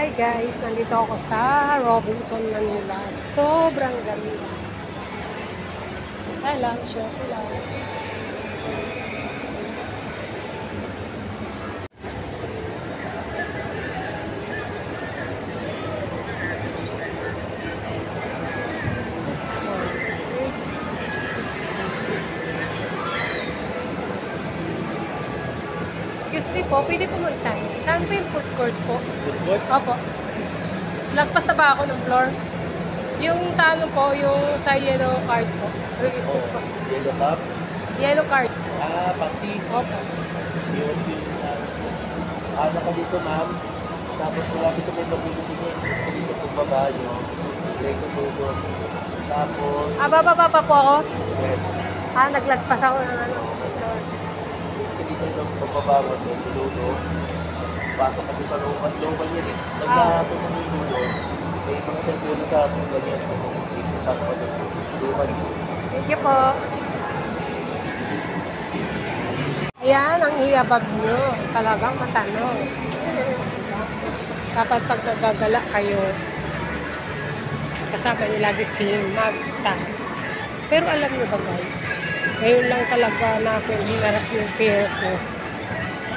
Hi guys, nandito ako sa Robinson, Manila. Sobrang ganda. Hello, sure. Hello. Excuse me po, pwede po tayo. Saan po yung food court po? Food court? Opo. Lagpas na ba ako ng floor? Yung sa ano po, yung sa yellow card po. Register po. Yellow cup? Yellow card. Paksi. Opo. Yung ano ka dito, ma'am. Tapos malapit sa may pag-ibig niya. Tapos dito po baba nyo. Diretso po doon. Tapos... Bababa pa po ako? Yes. Naglagpas ako ng ano. Tapos dito doon po baba mo. Sa dulo. Pasok kami sa looban niya din. Pag napunta mo yung dulo, may mga cellphone sa tulad niya. Sa mga street. Pasok ka doon. Looban niyo. Thank you po. Ayan, ang iyabab nyo. Talagang matanong. Dapat pag nagagala kayo, kasama nyo lagi si Magta. Pero alam nyo ba guys, ngayon lang talaga na ako hinarap yung fear ko.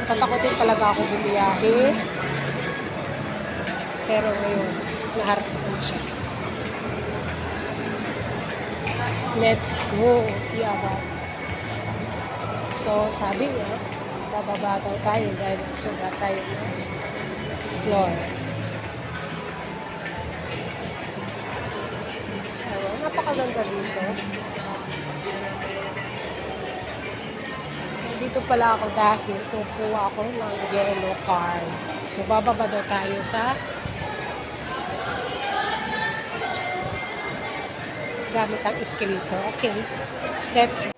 Tatakotin talaga ako bumiyahe. Pero ngayon, naharap ko na siya. Let's go, iyabab. So, sabi niya, bababa daw tayo dahil nagsuga tayo ng floor. So, napakaganda dito. Dito pala ako dahil kukuha ako ng yellow card. So, bababa daw tayo sa gamit ang escalator. Okay, let's go.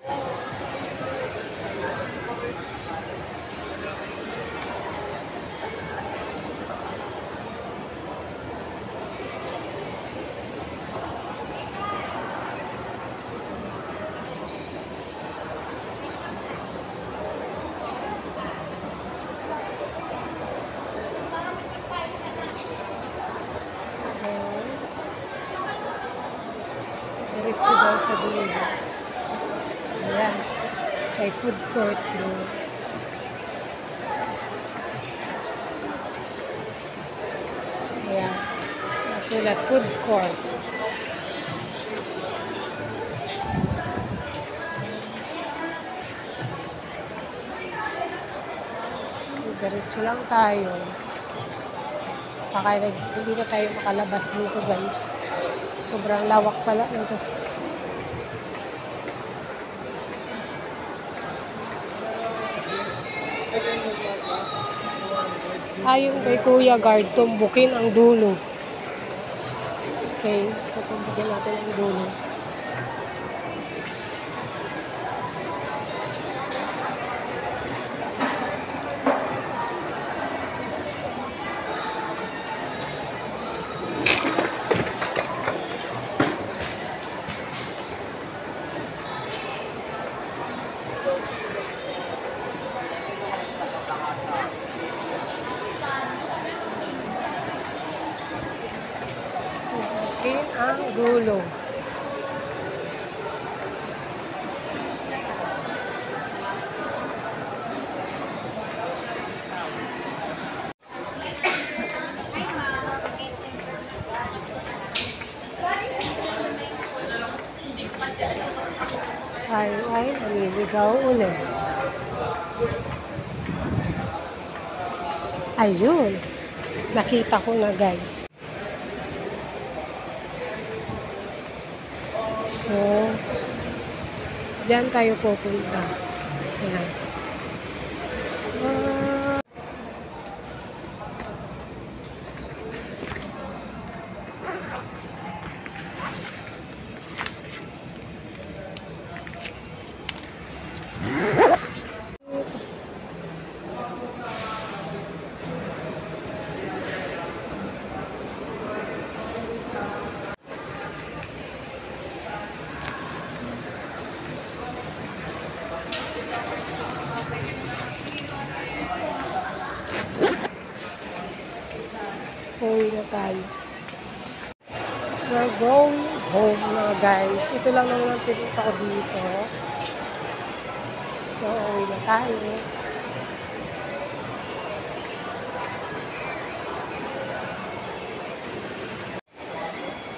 Diretso daw sa dulo. Ayan. May food court doon. Ayan. Nasulat food court. Diretso lang tayo. Baka hindi na tayo makalabas dito guys. Sobrang lawak pala nito. Ayon kay Kuya Guard, tumbukin ang dulo. Okay, so tumbukin natin ang dulo. Ang dulo. Ay, naliligaw ulit. Ayun. Nakita ko na guys. So, dyan tayo pupunta. Ayan. Uwi na tayo. We're going home na guys. Ito lang naman ang pinunta ko dito. So, uwi na tayo.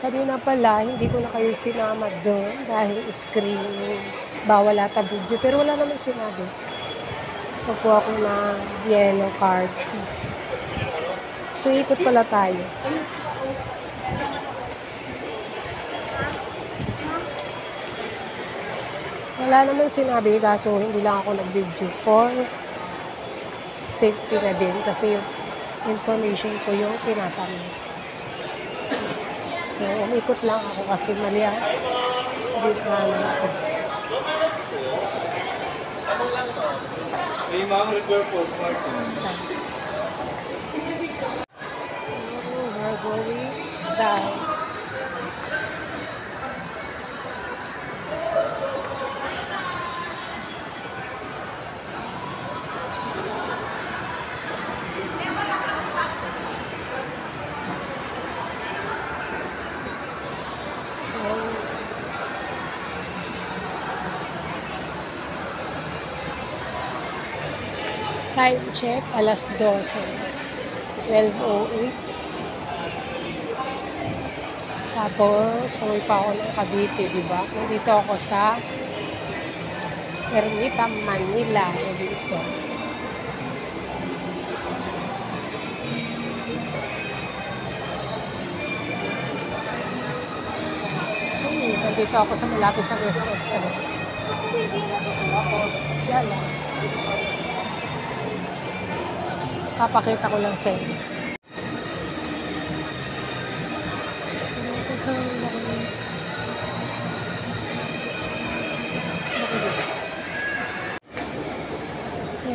Kanina pala, hindi ko na kayo sinama doon dahil screening. Bawal ata video. Pero wala naman sinabi. Pagkuha ko ng yellow card. So, ikot pala tayo. Wala naman sinabi, kaso hindi lang ako nag-video for safety na din kasi information ko yung tinatanong. So, umikot lang ako kasi mali ang dinaanan ko. May mga repair po, smartphone. So, we're going down. Time check, alas 12. 12:08. Tapos, uwi pa ako ng Cavite, diba? Nandito ako sa Ermita, Manila, Robinson. Nandito ako sa malapit sa restaurant. Yan lang. Papakita ko lang sa inyo.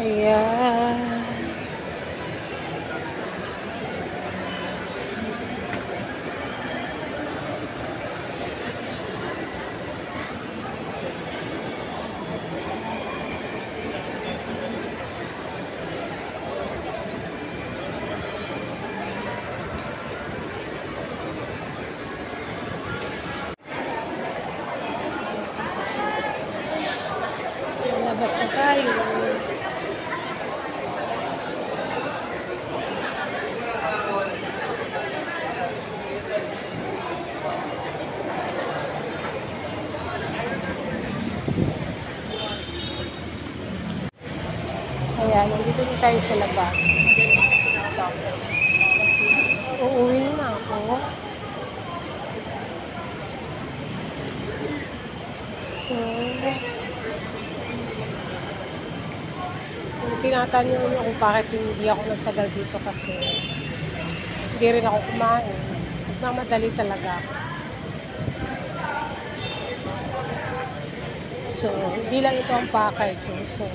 Ayan. Labas na tayo. Ayan, nandito na tayo sa labas. Uuwi na ako. So, tinatanong niyo kung bakit hindi ako nagtagal dito kasi hindi rin ako kumain. Nagmamadali talaga ako. So, hindi lang ito ang pakay ko. So,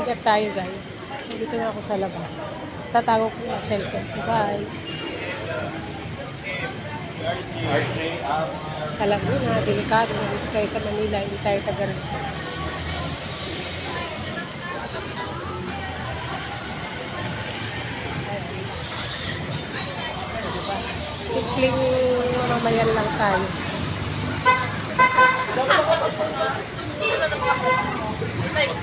ingat tayo guys. Dito na ako sa labas. Tatago ko yung cellphone ko. Bye! Alam mo na, delikado na dito tayo sa Manila, hindi tayo taga rito. Diba? Simpleng mamamayan lang tayo. Like,